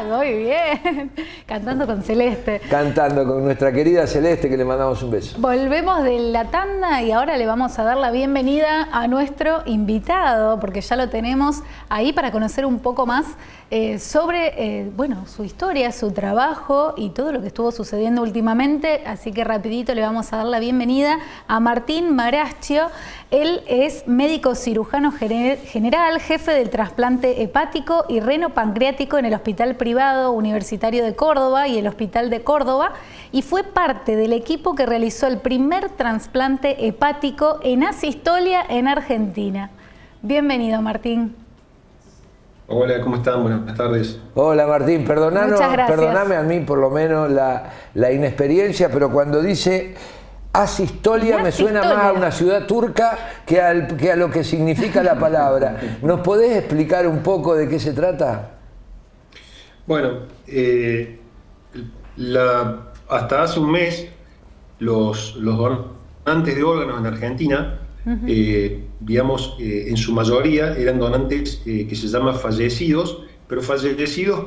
Muy bien. Cantando con Celeste. Cantando con nuestra querida Celeste, que le mandamos un beso. Volvemos de la tanda y ahora le vamos a dar la bienvenida a nuestro invitado, porque ya lo tenemos ahí para conocer un poco más sobre bueno, su historia, su trabajo y todo lo que estuvo sucediendo últimamente. Así que rapidito le vamos a dar la bienvenida a Martín Maraschio. Él es médico cirujano general, jefe del trasplante hepático y reno-pancreático en el Hospital Privado Universitario de Córdoba y el Hospital de Córdoba, y fue parte del equipo que realizó el primer trasplante hepático en asistolia en Argentina. Bienvenido, Martín. Hola, ¿cómo están? Buenas tardes. Hola Martín, perdóname a mí por lo menos la inexperiencia, pero cuando dice asistolia me suena más a una ciudad turca que a lo que significa la palabra. ¿Nos podés explicar un poco de qué se trata? Bueno, hasta hace un mes los donantes de órganos en Argentina, digamos, en su mayoría eran donantes que se llaman fallecidos, pero fallecidos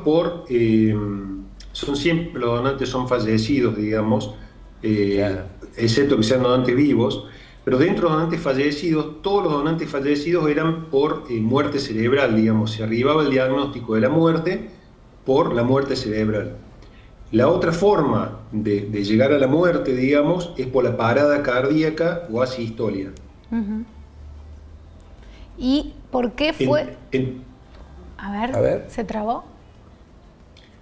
siempre los donantes son fallecidos, digamos, claro, excepto que sean donantes vivos, pero dentro de los donantes fallecidos, todos los donantes fallecidos eran por muerte cerebral, digamos, se arribaba el diagnóstico de la muerte por la muerte cerebral. La otra forma de llegar a la muerte, digamos, es por la parada cardíaca o asistolia. ¿Y por qué fue? A ver, ¿se trabó?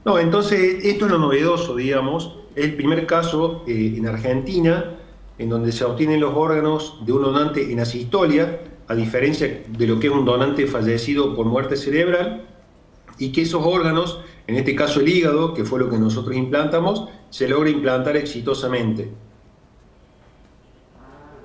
No, entonces esto es lo novedoso, digamos. Es el primer caso en Argentina en donde se obtienen los órganos de un donante en asistolia, a diferencia de lo que es un donante fallecido por muerte cerebral, y que esos órganos, en este caso el hígado, que fue lo que nosotros implantamos, se logra implantar exitosamente.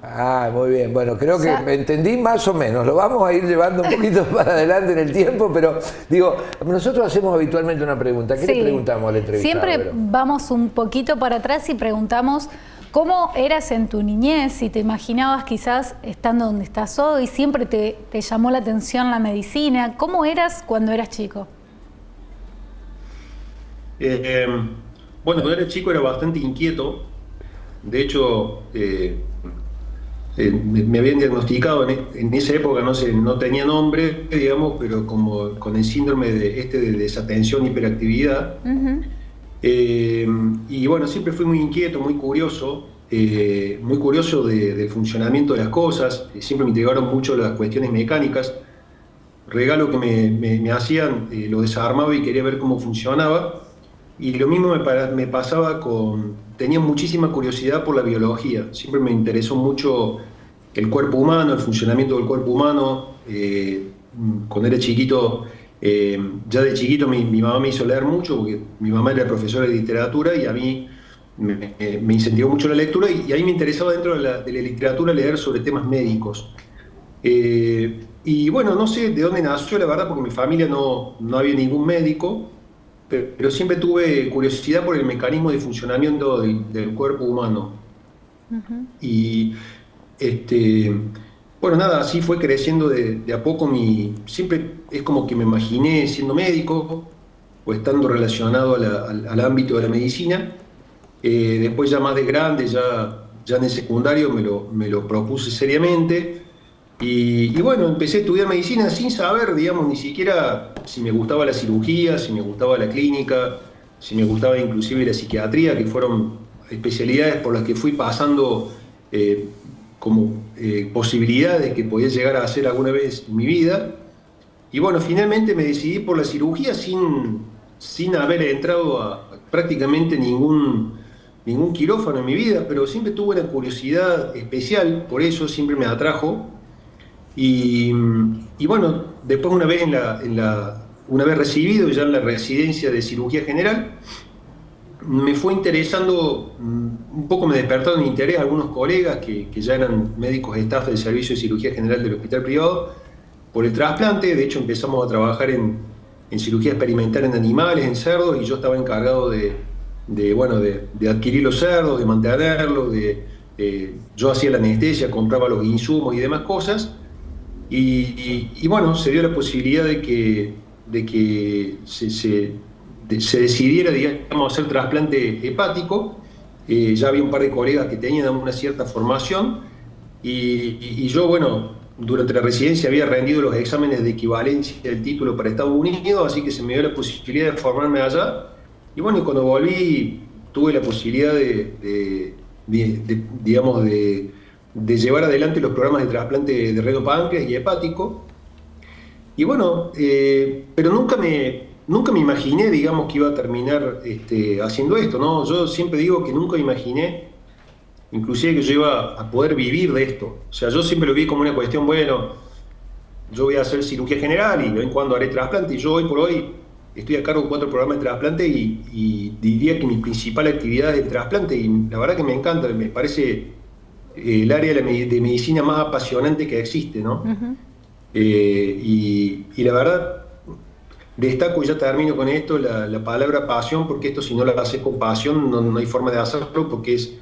Ah, muy bien. Bueno, creo que me entendí más o menos. Lo vamos a ir llevando un poquito para adelante en el tiempo, pero digo, nosotros hacemos habitualmente una pregunta. ¿Qué le preguntamos al entrevistado? Siempre vamos un poquito para atrás y preguntamos cómo eras en tu niñez, si te imaginabas quizás estando donde estás hoy, siempre te llamó la atención la medicina. ¿Cómo eras cuando eras chico? Bueno, cuando era chico era bastante inquieto. De hecho, me habían diagnosticado en esa época, no tenía nombre, digamos, pero como con el síndrome de desatención, hiperactividad. Y bueno, siempre fui muy inquieto, muy curioso del funcionamiento de las cosas. Siempre me intrigaron mucho las cuestiones mecánicas. Regalo que me hacían, lo desarmaba y quería ver cómo funcionaba. Y lo mismo me pasaba tenía muchísima curiosidad por la biología. Siempre me interesó mucho el cuerpo humano, el funcionamiento del cuerpo humano. Cuando era chiquito, ya de chiquito mi mamá me hizo leer mucho, porque mi mamá era profesora de literatura y a mí me incentivó mucho la lectura, y ahí me interesaba dentro de la literatura leer sobre temas médicos. Y bueno, no sé de dónde nació, la verdad, porque en mi familia no había ningún médico, pero siempre tuve curiosidad por el mecanismo de funcionamiento del cuerpo humano. Y bueno, nada, así fue creciendo de a poco siempre es como que me imaginé siendo médico o estando relacionado al ámbito de la medicina. Después ya más de grande, ya en el secundario me lo propuse seriamente. Y bueno, empecé a estudiar medicina sin saber, digamos, ni siquiera si me gustaba la cirugía, si me gustaba la clínica, si me gustaba inclusive la psiquiatría, que fueron especialidades por las que fui pasando como posibilidades que podía llegar a hacer alguna vez en mi vida. Y bueno, finalmente me decidí por la cirugía sin haber entrado a prácticamente ningún quirófano en mi vida, pero siempre tuve una curiosidad especial, por eso siempre me atrajo. Y bueno, después una vez una vez recibido ya en la residencia de cirugía general, me fue interesando, un poco me despertaron interés algunos colegas que ya eran médicos staff del servicio de cirugía general del Hospital Privado por el trasplante. De hecho empezamos a trabajar en cirugía experimental en animales, en cerdos, y yo estaba encargado de adquirir los cerdos, de mantenerlos, yo hacía la anestesia, compraba los insumos y demás cosas. Y bueno, se dio la posibilidad de que se decidiera, digamos, hacer trasplante hepático. Ya había un par de colegas que tenían una cierta formación y yo, bueno, durante la residencia había rendido los exámenes de equivalencia del título para Estados Unidos, así que se me dio la posibilidad de formarme allá. Y bueno, y cuando volví tuve la posibilidad digamos, de llevar adelante los programas de trasplante de renal, páncreas y hepático. Y bueno, pero nunca me imaginé, digamos, que iba a terminar haciendo esto, ¿no? Yo siempre digo que nunca imaginé, inclusive, que yo iba a poder vivir de esto. O sea, yo siempre lo vi como una cuestión, bueno, yo voy a hacer cirugía general y de vez en cuando haré trasplante. Y yo hoy por hoy estoy a cargo de 4 programas de trasplante y diría que mi principal actividad es el trasplante. Y la verdad que me encanta, me parece el área de medicina más apasionante que existe, ¿no? Uh-huh. Y la verdad, destaco, y ya termino con esto, la palabra pasión, porque esto, si no lo haces con pasión, no hay forma de hacerlo, porque es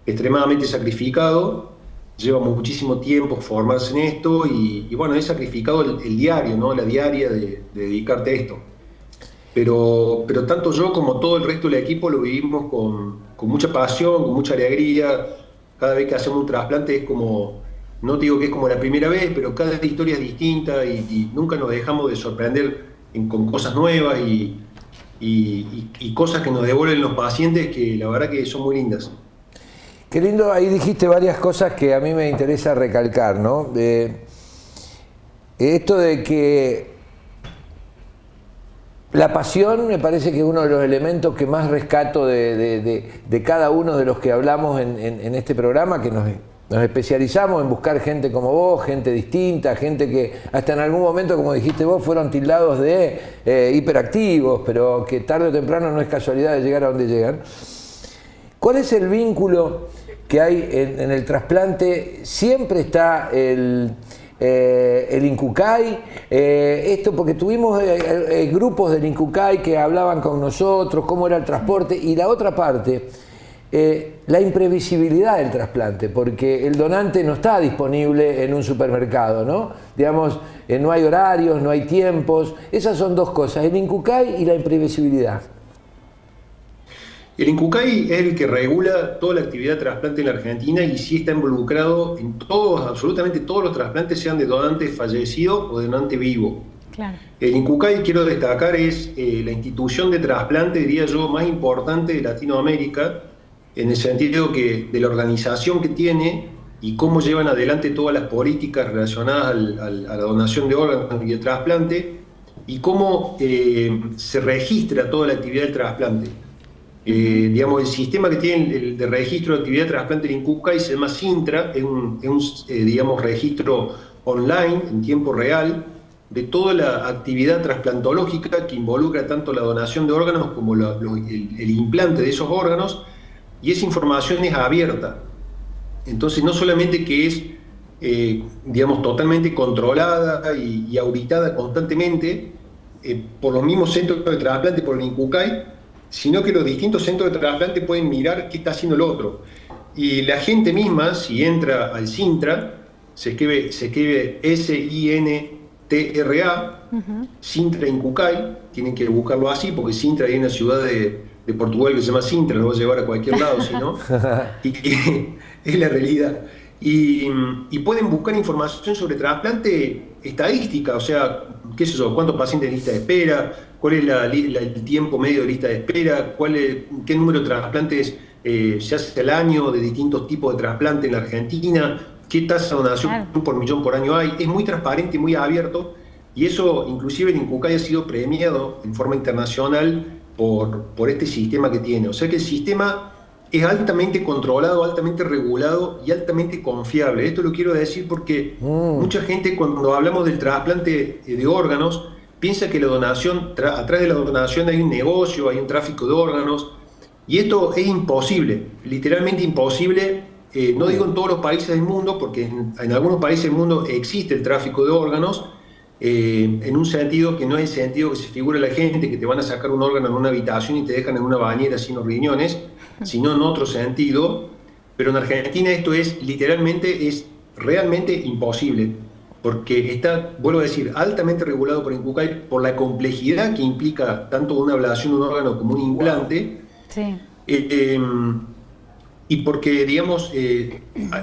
extremadamente sacrificado, lleva muchísimo tiempo formarse en esto, y bueno, es sacrificado el diario, ¿no? La diaria de dedicarte a esto. Pero tanto yo como todo el resto del equipo lo vivimos con mucha pasión, con mucha alegría. Cada vez que hacemos un trasplante es como, no digo que es como la primera vez, pero cada historia es distinta y nunca nos dejamos de sorprender con cosas nuevas y cosas que nos devuelven los pacientes, que la verdad que son muy lindas. Qué lindo, ahí dijiste varias cosas que a mí me interesa recalcar, ¿no? Esto de que la pasión me parece que es uno de los elementos que más rescato de cada uno de los que hablamos en este programa, que nos especializamos en buscar gente como vos, gente distinta, gente que hasta en algún momento, como dijiste vos, fueron tildados de hiperactivos, pero que tarde o temprano no es casualidad de llegar a donde llegan. ¿Cuál es el vínculo que hay en el trasplante? Siempre está el INCUCAI, esto porque tuvimos grupos del INCUCAI que hablaban con nosotros, cómo era el transporte, y la otra parte, la imprevisibilidad del trasplante, porque el donante no está disponible en un supermercado, ¿no? Digamos, no hay horarios, no hay tiempos. Esas son dos cosas, el INCUCAI y la imprevisibilidad. El INCUCAI es el que regula toda la actividad de trasplante en la Argentina y sí está involucrado en todos, absolutamente todos los trasplantes, sean de donante fallecido o de donante vivo. Claro. El INCUCAI, quiero destacar, es la institución de trasplante, diría yo, más importante de Latinoamérica, en el sentido de la organización que tiene y cómo llevan adelante todas las políticas relacionadas a la donación de órganos y el trasplante, y cómo se registra toda la actividad del trasplante. Digamos, el sistema que tiene de registro de actividad de trasplante en INCUCAI se llama Sintra, es un digamos, registro online, en tiempo real, de toda la actividad trasplantológica que involucra tanto la donación de órganos como el implante de esos órganos, y esa información es abierta. Entonces, no solamente que es, digamos, totalmente controlada y auditada constantemente por los mismos centros de trasplante, por el INCUCAI, sino que los distintos centros de trasplante pueden mirar qué está haciendo el otro. Y la gente misma, si entra al Sintra, se escribe S-I-N-T-R-A, Sintra INCUCAI, tienen que buscarlo así, porque Sintra hay una ciudad de Portugal que se llama Sintra, lo voy a llevar a cualquier lado, si no, y es la realidad. Y pueden buscar información sobre trasplante estadística, o sea, qué sé yo, cuántos pacientes en lista de espera, cuál es el tiempo medio de lista de espera, qué número de trasplantes se hace al año de distintos tipos de trasplante en la Argentina, qué tasa de donación por millón por año hay. Es muy transparente y muy abierto, y eso inclusive el INCUCAI ha sido premiado en forma internacional por este sistema que tiene. O sea que el sistema es altamente controlado, altamente regulado y altamente confiable. Esto lo quiero decir porque mucha gente, cuando hablamos del trasplante de órganos, piensa que la donación, atrás de la donación hay un negocio, hay un tráfico de órganos, y esto es imposible, literalmente imposible. No digo en todos los países del mundo, porque en algunos países del mundo existe el tráfico de órganos, en un sentido que no es el sentido que se figura la gente, que te van a sacar un órgano en una habitación y te dejan en una bañera sin los riñones, sino en otro sentido. Pero en Argentina esto es realmente imposible. porque está, vuelvo a decir, altamente regulado por INCUCAI por la complejidad que implica tanto una ablación de un órgano como un implante. Sí. Y porque, digamos,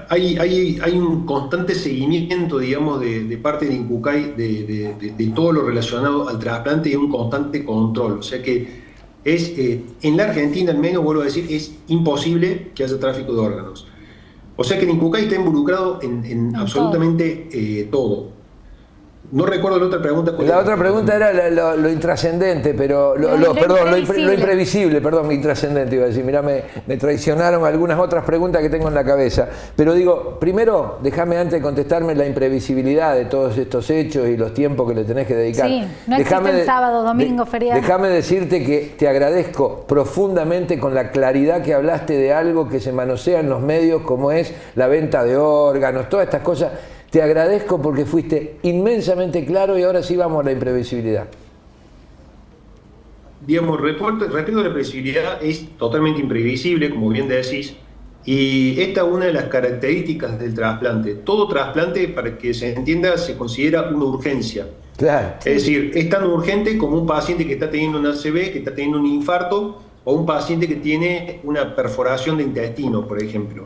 hay un constante seguimiento, digamos, de parte de INCUCAI de todo lo relacionado al trasplante y un constante control. O sea que es, en la Argentina al menos, vuelvo a decir, es imposible que haya tráfico de órganos. O sea que el INCUCAI está involucrado en absolutamente todo. No recuerdo la otra pregunta. La otra pregunta era lo intrascendente, pero lo imprevisible, perdón, intrascendente iba a decir. Mirá, me traicionaron algunas otras preguntas que tengo en la cabeza. Pero digo, primero, déjame antes de contestarme la imprevisibilidad de todos estos hechos y los tiempos que le tenés que dedicar. Sí, no existen sábado, domingo, feriado. Déjame decirte que te agradezco profundamente con la claridad que hablaste de algo que se manosea en los medios, como es la venta de órganos, todas estas cosas. Te agradezco porque fuiste inmensamente claro y ahora sí vamos a la imprevisibilidad. Digamos, respecto a la imprevisibilidad, es totalmente imprevisible, como bien decís, y esta es una de las características del trasplante. Todo trasplante, para que se entienda, se considera una urgencia. Claro. Es decir, es tan urgente como un paciente que está teniendo un ACV, que está teniendo un infarto, o un paciente que tiene una perforación de intestino, por ejemplo.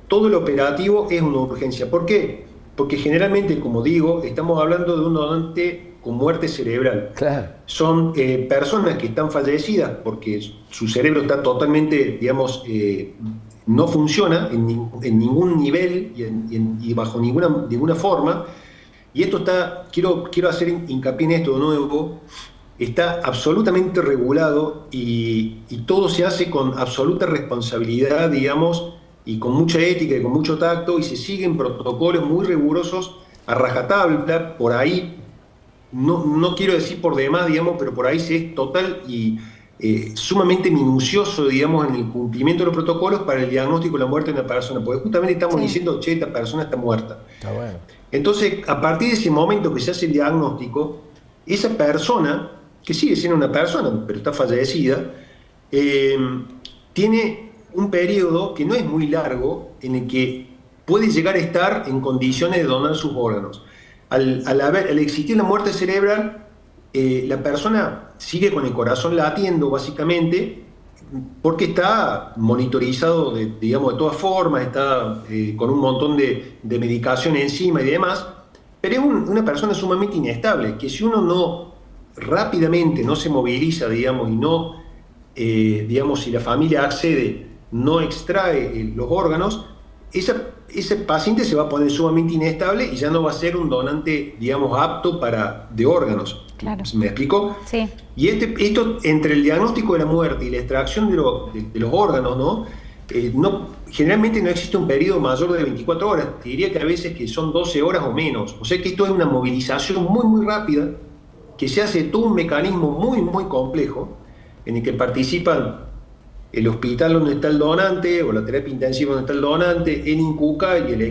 Todo el operativo es una urgencia. ¿Por qué? Porque generalmente, como digo, estamos hablando de un donante con muerte cerebral. Claro. Son personas que están fallecidas porque su cerebro está totalmente, digamos, no funciona en ningún nivel y bajo ninguna forma. Y esto está, quiero hacer hincapié en esto de nuevo, está absolutamente regulado y todo se hace con absoluta responsabilidad, digamos, y con mucha ética y con mucho tacto, y se siguen protocolos muy rigurosos a rajatabla. Por ahí, no quiero decir por demás, digamos, pero por ahí se es total y sumamente minucioso, digamos, en el cumplimiento de los protocolos para el diagnóstico de la muerte de una persona, porque justamente estamos diciendo, che, esta persona está muerta. Está bueno. Entonces, a partir de ese momento que se hace el diagnóstico, esa persona, que sigue siendo una persona, pero está fallecida, tiene un periodo que no es muy largo en el que puede llegar a estar en condiciones de donar sus órganos. Al existir la muerte cerebral, la persona sigue con el corazón latiendo básicamente porque está monitorizado de todas formas, está con un montón de medicación encima y demás, pero es una persona sumamente inestable, que si uno no rápidamente no se moviliza, digamos, y no, si la familia accede, no extrae los órganos, ese paciente se va a poner sumamente inestable y ya no va a ser un donante, digamos, apto de órganos. Claro. ¿Me explico? Sí. Y esto, entre el diagnóstico de la muerte y la extracción de los órganos, ¿no? Generalmente no existe un periodo mayor de 24 horas. Te diría que a veces que son 12 horas o menos. O sea que esto es una movilización muy, muy rápida, que se hace todo un mecanismo muy, muy complejo, en el que participan el hospital donde está el donante, o la terapia intensiva donde está el donante, el INCUCAI y el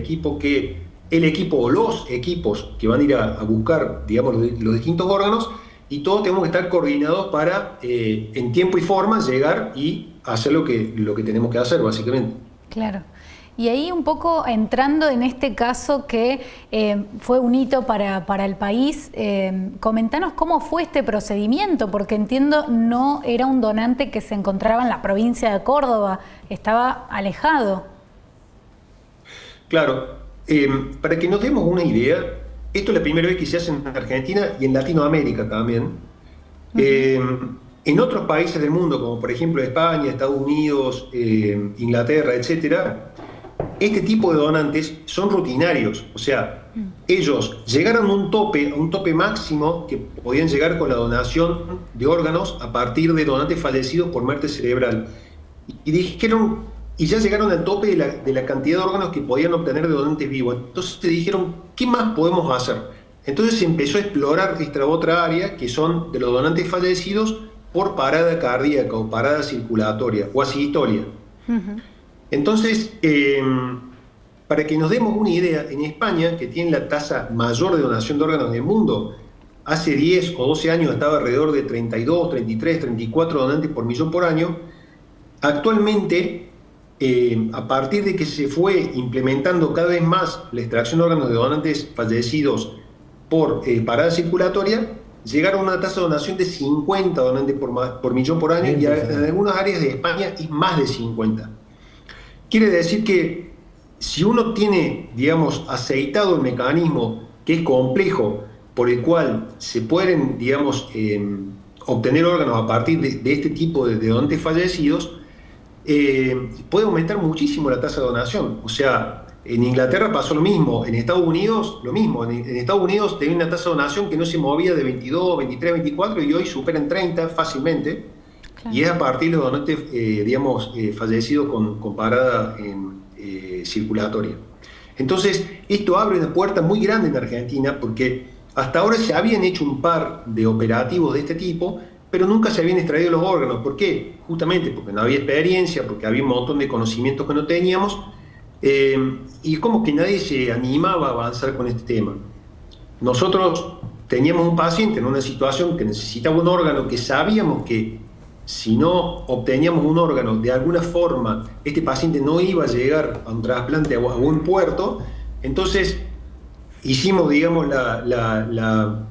equipo o los equipos que van a ir a buscar, digamos, los distintos órganos, y todos tenemos que estar coordinados para, en tiempo y forma, llegar y hacer lo que tenemos que hacer, básicamente. Claro. Y ahí un poco entrando en este caso que fue un hito para el país, comentanos cómo fue este procedimiento, porque entiendo no era un donante que se encontraba en la provincia de Córdoba, estaba alejado. Claro, para que nos demos una idea, esto es la primera vez que se hace en Argentina y en Latinoamérica también. En otros países del mundo, como por ejemplo España, Estados Unidos, Inglaterra, etcétera, este tipo de donantes son rutinarios, o sea, ellos llegaron a un tope máximo que podían llegar con la donación de órganos a partir de donantes fallecidos por muerte cerebral. Y ya llegaron al tope de la cantidad de órganos que podían obtener de donantes vivos. Entonces se dijeron, ¿qué más podemos hacer? Entonces se empezó a explorar esta otra área, que son de los donantes fallecidos por parada cardíaca o parada circulatoria o asistolia. Entonces, para que nos demos una idea, en España, que tiene la tasa mayor de donación de órganos del mundo, hace 10 o 12 años estaba alrededor de 32, 33, 34 donantes por millón por año. Actualmente a partir de que se fue implementando cada vez más la extracción de órganos de donantes fallecidos por parada circulatoria, llegaron a una tasa de donación de 50 donantes por millón por año, y en algunas áreas de España es más de 50. Quiere decir que si uno tiene, digamos, aceitado el mecanismo, que es complejo, por el cual se pueden, digamos, obtener órganos a partir de este tipo de donantes fallecidos, puede aumentar muchísimo la tasa de donación. O sea, en Inglaterra pasó lo mismo, en Estados Unidos lo mismo. En Estados Unidos tenía una tasa de donación que no se movía de 22, 23, 24 y hoy superan 30 fácilmente. Claro. Y es a partir de los donantes, digamos, fallecidos con parada circulatoria. Entonces, esto abre una puerta muy grande en Argentina, porque hasta ahora se habían hecho un par de operativos de este tipo, pero nunca se habían extraído los órganos. ¿Por qué? Justamente porque no había experiencia, porque había un montón de conocimientos que no teníamos, y como que nadie se animaba a avanzar con este tema. Nosotros teníamos un paciente en una situación que necesitaba un órgano, que sabíamos que si no obteníamos un órgano, de alguna forma este paciente no iba a llegar a un trasplante a buen puerto. Entonces hicimos, digamos, la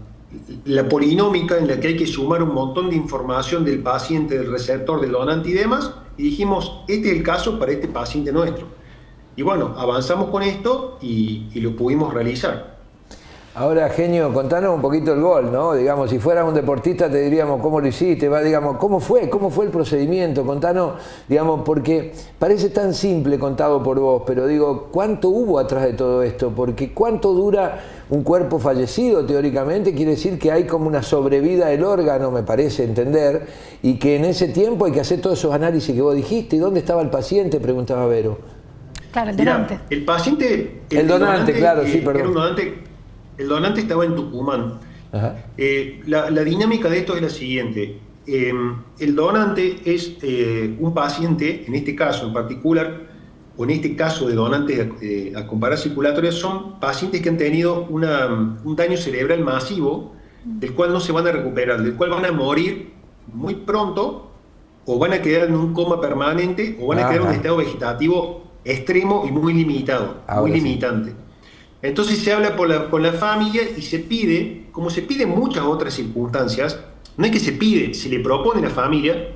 polinómica en la que hay que sumar un montón de información del paciente, del receptor, del donante y demás, y dijimos, este es el caso para este paciente nuestro. Y bueno, avanzamos con esto y lo pudimos realizar. Ahora, Genio, contanos un poquito el gol, ¿no? Digamos, si fueras un deportista te diríamos cómo lo hiciste, digamos, ¿cómo fue el procedimiento? Contanos, digamos, porque parece tan simple contado por vos, pero digo, ¿cuánto hubo atrás de todo esto? Porque ¿cuánto dura un cuerpo fallecido teóricamente? Quiere decir que hay como una sobrevida del órgano, me parece entender, y que en ese tiempo hay que hacer todos esos análisis que vos dijiste. ¿Y dónde estaba el paciente?, preguntaba Vero. Claro, el donante. Mirá, el paciente... El donante, claro, sí, perdón. Era un donante. El donante estaba en Tucumán. La dinámica de esto es la siguiente. El donante es un paciente, en este caso en particular, o en este caso de donantes a comparar circulatorias, son pacientes que han tenido un daño cerebral masivo, del cual no se van a recuperar, del cual van a morir muy pronto, o van a quedar en un coma permanente, o van a quedar en un estado vegetativo extremo y muy limitado, muy limitante. Entonces se habla con la familia y se pide, como se pide en muchas otras circunstancias, no es que se pide, se le propone a la familia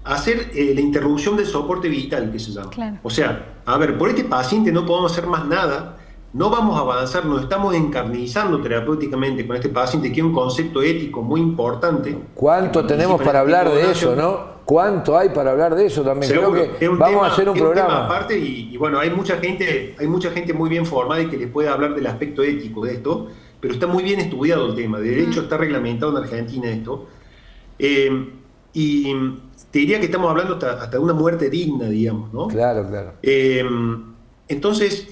hacer la interrupción del soporte vital, que se llama. Claro. O sea, a ver, por este paciente no podemos hacer más nada, no vamos a avanzar, nos estamos encarnizando terapéuticamente con este paciente, que es un concepto ético muy importante. ¿Cuánto tenemos para hablar de eso, no? ¿Cuánto hay para hablar de eso también? Creo que vamos a hacer un programa. Tema aparte y bueno, hay mucha gente muy bien formada y que les puede hablar del aspecto ético de esto, pero está muy bien estudiado el tema. De hecho, está reglamentado en Argentina esto. Y te diría que estamos hablando hasta de una muerte digna, digamos, ¿no? Claro, claro. Entonces,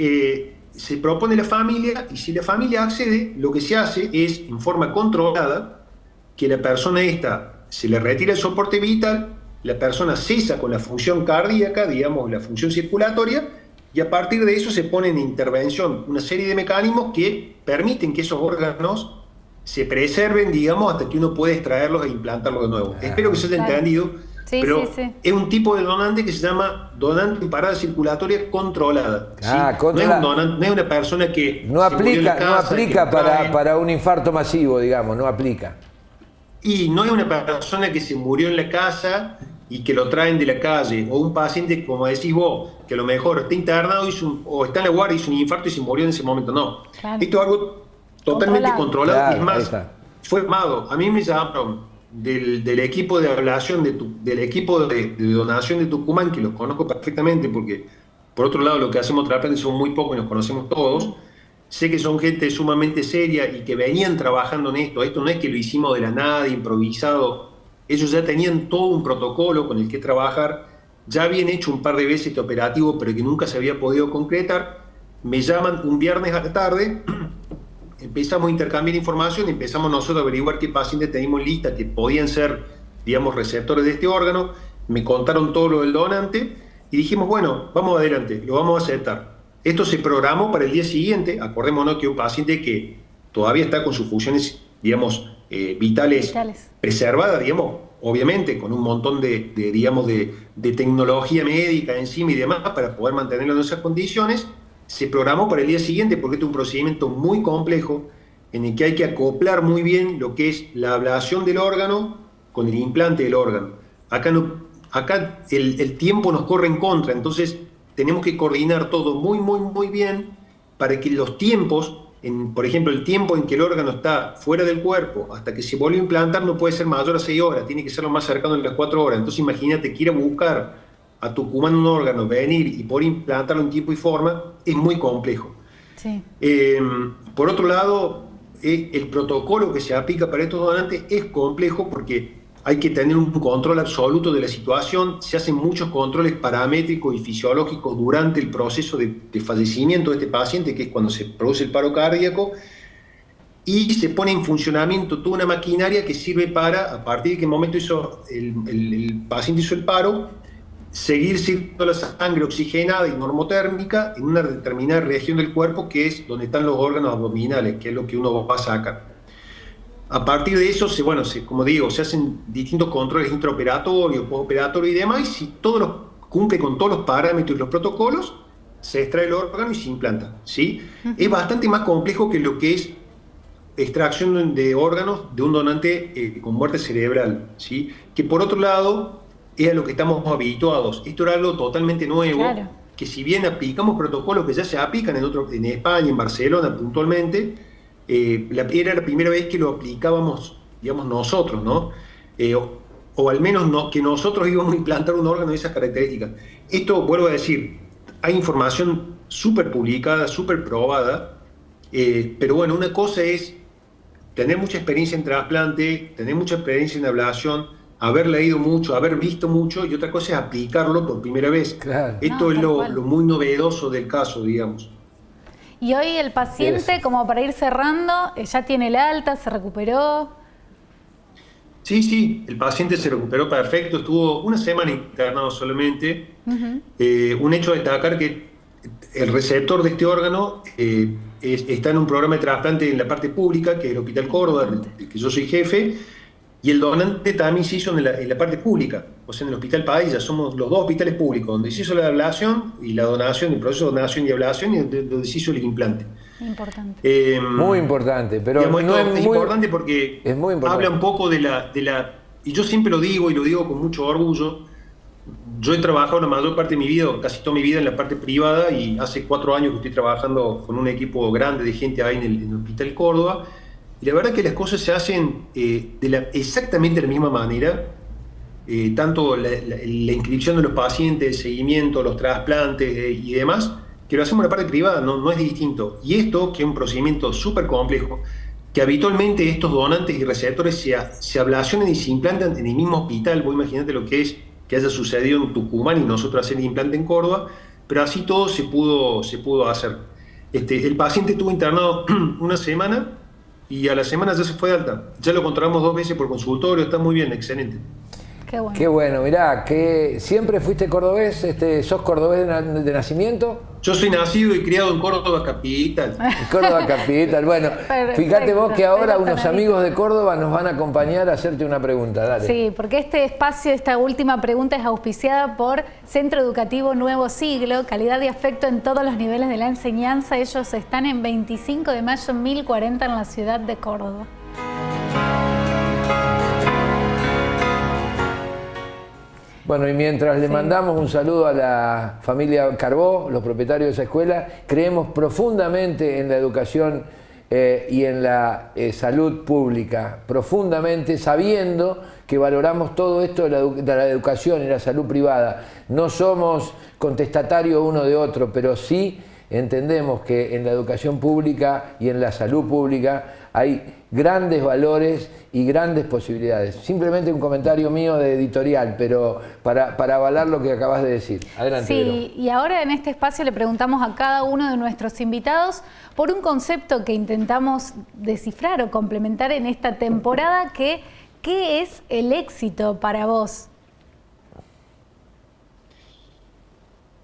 se propone la familia, y si la familia accede, lo que se hace es, en forma controlada, que la persona esta se le retira el soporte vital, la persona cesa con la función cardíaca, digamos, la función circulatoria, y a partir de eso se pone en intervención una serie de mecanismos que permiten que esos órganos se preserven, digamos, hasta que uno puede extraerlos e implantarlos de nuevo. Espero que se haya entendido, pero es un tipo de donante que se llama donante en parada circulatoria controlada. No es una persona que... No aplica para un infarto masivo, digamos, no aplica. Y no es una persona que se murió en la casa y que lo traen de la calle, o un paciente, como decís vos, que a lo mejor está internado o está en la guardia y hizo un infarto y se murió en ese momento. No. Claro. Esto es algo totalmente controlado. Claro, es más, fue armado. A mí me llamaron del equipo de ablación, del equipo de donación de Tucumán, que los conozco perfectamente porque, por otro lado, lo que hacemos trasplantes son muy pocos y nos conocemos todos. Sé que son gente sumamente seria y que venían trabajando en esto. Esto no es que lo hicimos de la nada, improvisado. Ellos ya tenían todo un protocolo con el que trabajar. Ya habían hecho un par de veces este operativo, pero que nunca se había podido concretar. Me llaman un viernes a la tarde, empezamos a intercambiar información, empezamos nosotros a averiguar qué pacientes teníamos en lista que podían ser, digamos, receptores de este órgano. Me contaron todo lo del donante y dijimos, bueno, vamos adelante, lo vamos a aceptar. Esto se programó para el día siguiente. Acordémonos que un paciente que todavía está con sus funciones, digamos, vitales preservadas, digamos, obviamente con un montón digamos, de tecnología médica encima y demás para poder mantenerlo en esas condiciones, se programó para el día siguiente porque este es un procedimiento muy complejo en el que hay que acoplar muy bien lo que es la ablación del órgano con el implante del órgano. Acá el tiempo nos corre en contra, entonces tenemos que coordinar todo muy bien para que los tiempos, por ejemplo, el tiempo en que el órgano está fuera del cuerpo hasta que se vuelve a implantar no puede ser mayor a 6 horas, tiene que ser lo más cercano a las 4 horas. Entonces imagínate que ir a buscar a Tucumán un órgano, venir y poder implantarlo en tiempo y forma, es muy complejo. Sí. Por otro lado, el protocolo que se aplica para estos donantes es complejo porque hay que tener un control absoluto de la situación, se hacen muchos controles paramétricos y fisiológicos durante el proceso de fallecimiento de este paciente, que es cuando se produce el paro cardíaco, y se pone en funcionamiento toda una maquinaria que sirve para, a partir de qué momento el paciente hizo el paro, seguir circulando la sangre oxigenada y normotérmica en una determinada región del cuerpo, que es donde están los órganos abdominales, que es lo que uno va a sacar. A partir de eso, como digo, se hacen distintos controles intraoperatorios, postoperatorios y demás, y si cumple con todos los parámetros y los protocolos, se extrae el órgano y se implanta, ¿sí? Es bastante más complejo que lo que es extracción de órganos de un donante con muerte cerebral, ¿sí? Que por otro lado, es a lo que estamos habituados. Esto era algo totalmente nuevo, claro, que si bien aplicamos protocolos que ya se aplican en España, en Barcelona puntualmente, era la primera vez que lo aplicábamos, digamos, nosotros, ¿no? O al menos que nosotros íbamos a implantar un órgano de esas características. Esto, vuelvo a decir, hay información súper publicada, súper probada, pero bueno, una cosa es tener mucha experiencia en trasplante, tener mucha experiencia en ablación, haber leído mucho, haber visto mucho, y otra cosa es aplicarlo por primera vez. Claro. Esto es lo muy novedoso del caso, digamos. Y hoy el paciente, como para ir cerrando, ya tiene el alta, se recuperó. Sí, el paciente se recuperó perfecto, estuvo una semana internado solamente. Un hecho a destacar que el receptor de este órgano está en un programa de trasplante en la parte pública, que es el Hospital Córdoba, del que yo soy jefe, y el donante también se hizo en la parte pública, o sea, en el Hospital Padilla. Somos los dos hospitales públicos, donde se hizo la ablación y la donación, el proceso de donación y ablación, y donde se hizo el implante. Importante. Muy importante, pero digamos, no es muy importante porque es muy importante. Habla un poco de la... Y yo siempre lo digo, y lo digo con mucho orgullo. Yo he trabajado la mayor parte de mi vida, casi toda mi vida, en la parte privada, y hace 4 años que estoy trabajando con un equipo grande de gente ahí en el Hospital Córdoba. Y la verdad que las cosas se hacen exactamente de la misma manera, tanto la inscripción de los pacientes, el seguimiento, los trasplantes y demás, que lo hacemos en la parte privada, no es distinto. Y esto, que es un procedimiento súper complejo, que habitualmente estos donantes y receptores se ablacionan y se implantan en el mismo hospital. Vos imaginate lo que es que haya sucedido en Tucumán y nosotros hacer el implante en Córdoba, pero así todo se pudo hacer. El paciente estuvo internado una semana, y a la semana ya se fue de alta. Ya lo controlamos 2 veces por consultorio, está muy bien, excelente. Qué bueno. Qué bueno, mirá, que siempre fuiste cordobés, ¿sos cordobés de nacimiento? Yo soy nacido y criado en Córdoba Capital. Córdoba Capital, bueno, fíjate vos que ahora unos amigos de Córdoba nos van a acompañar a hacerte una pregunta, dale. Sí, porque este espacio, esta última pregunta es auspiciada por Centro Educativo Nuevo Siglo, calidad y afecto en todos los niveles de la enseñanza. Ellos están en 25 de mayo 1040 en la ciudad de Córdoba. Bueno, y mientras le mandamos un saludo a la familia Carbó, los propietarios de esa escuela, creemos profundamente en la educación y en la salud pública, profundamente, sabiendo que valoramos todo esto de la educación y la salud privada. No somos contestatarios uno de otro, pero sí entendemos que en la educación pública y en la salud pública hay grandes valores y grandes posibilidades. Simplemente un comentario mío de editorial, pero para avalar lo que acabas de decir. Adelante. Sí, y ahora en este espacio le preguntamos a cada uno de nuestros invitados por un concepto que intentamos descifrar o complementar en esta temporada, ¿qué es el éxito para vos?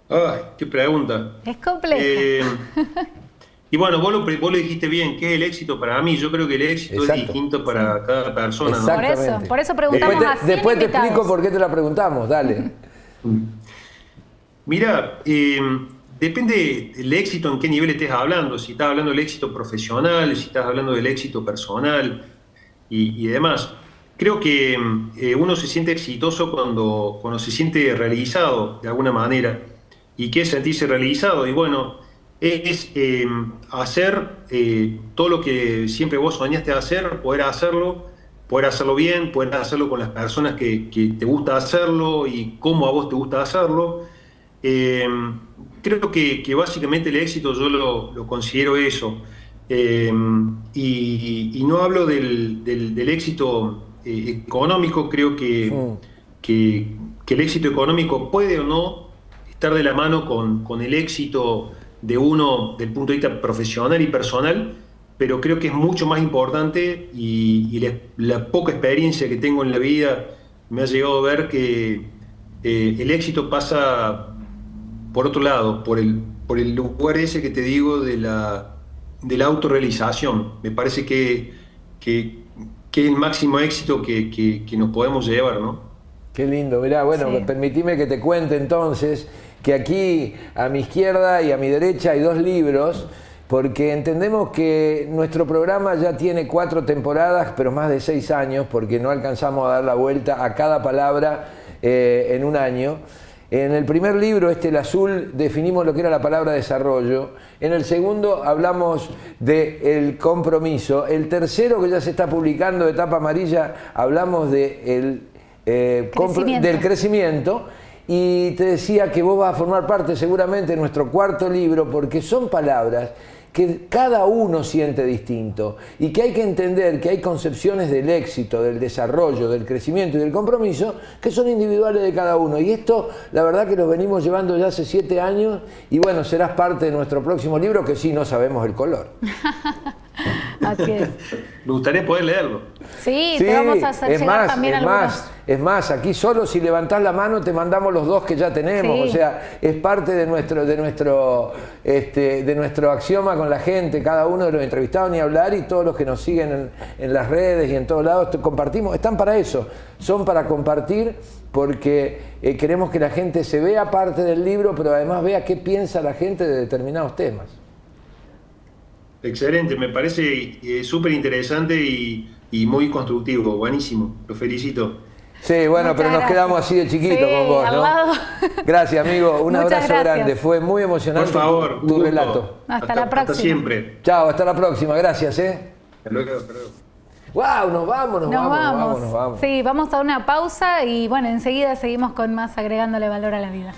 ¡Ay, qué pregunta! Es compleja. Y bueno, vos lo dijiste bien, ¿qué es el éxito para mí? Yo creo que el éxito es distinto para cada persona, ¿no? Por eso preguntamos después te explico por qué te la preguntamos, dale. Mira, depende del éxito en qué nivel estés hablando, si estás hablando del éxito profesional, si estás hablando del éxito personal y demás. Creo que uno se siente exitoso cuando se siente realizado de alguna manera. ¿Y qué es sentirse realizado? Y bueno, es hacer todo lo que siempre vos soñaste hacer, poder hacerlo bien, poder hacerlo con las personas que te gusta hacerlo y cómo a vos te gusta hacerlo. Creo que básicamente el éxito yo lo considero eso. Y no hablo del éxito económico, creo que el éxito económico puede o no estar de la mano con el éxito de uno del punto de vista profesional y personal, pero creo que es mucho más importante y la poca experiencia que tengo en la vida me ha llegado a ver que el éxito pasa por otro lado, por el lugar ese que te digo de la autorrealización. Me parece que es el máximo éxito que nos podemos llevar, ¿no? Qué lindo, mirá, bueno, permitime que te cuente entonces que aquí a mi izquierda y a mi derecha hay 2 libros, porque entendemos que nuestro programa ya tiene 4 temporadas, pero más de 6 años, porque no alcanzamos a dar la vuelta a cada palabra en un año. En el primer libro, el azul, definimos lo que era la palabra desarrollo. En el segundo hablamos del compromiso. El tercero, que ya se está publicando, de tapa amarilla, hablamos del crecimiento. Y te decía que vos vas a formar parte seguramente de nuestro 4.º libro, porque son palabras que cada uno siente distinto y que hay que entender que hay concepciones del éxito, del desarrollo, del crecimiento y del compromiso que son individuales de cada uno. Y esto, la verdad que lo venimos llevando ya hace 7 años y bueno, serás parte de nuestro próximo libro, que sí, no sabemos el color. Así es. Me gustaría poder leerlo. Sí, te vamos a hacer llegar también algunos. Es más, aquí solo si levantás la mano te mandamos los 2 que ya tenemos. Sí. O sea, es parte de nuestro axioma con la gente, cada uno de los entrevistados, ni hablar, y todos los que nos siguen en las redes y en todos lados compartimos, están para eso, son para compartir, porque queremos que la gente se vea parte del libro, pero además vea qué piensa la gente de determinados temas. Excelente, me parece súper interesante y muy constructivo, buenísimo, lo felicito. Sí, bueno, pero nos quedamos así de chiquito con vos, ¿no? Gracias, amigo, un abrazo grande, fue muy emocionante. Por favor, tu relato. Hasta la próxima. Hasta siempre. Chao, hasta la próxima, gracias. Hasta luego, hasta luego. ¡Wow! Nos vamos. Sí, vamos a una pausa y bueno, enseguida seguimos con más agregándole valor a la vida.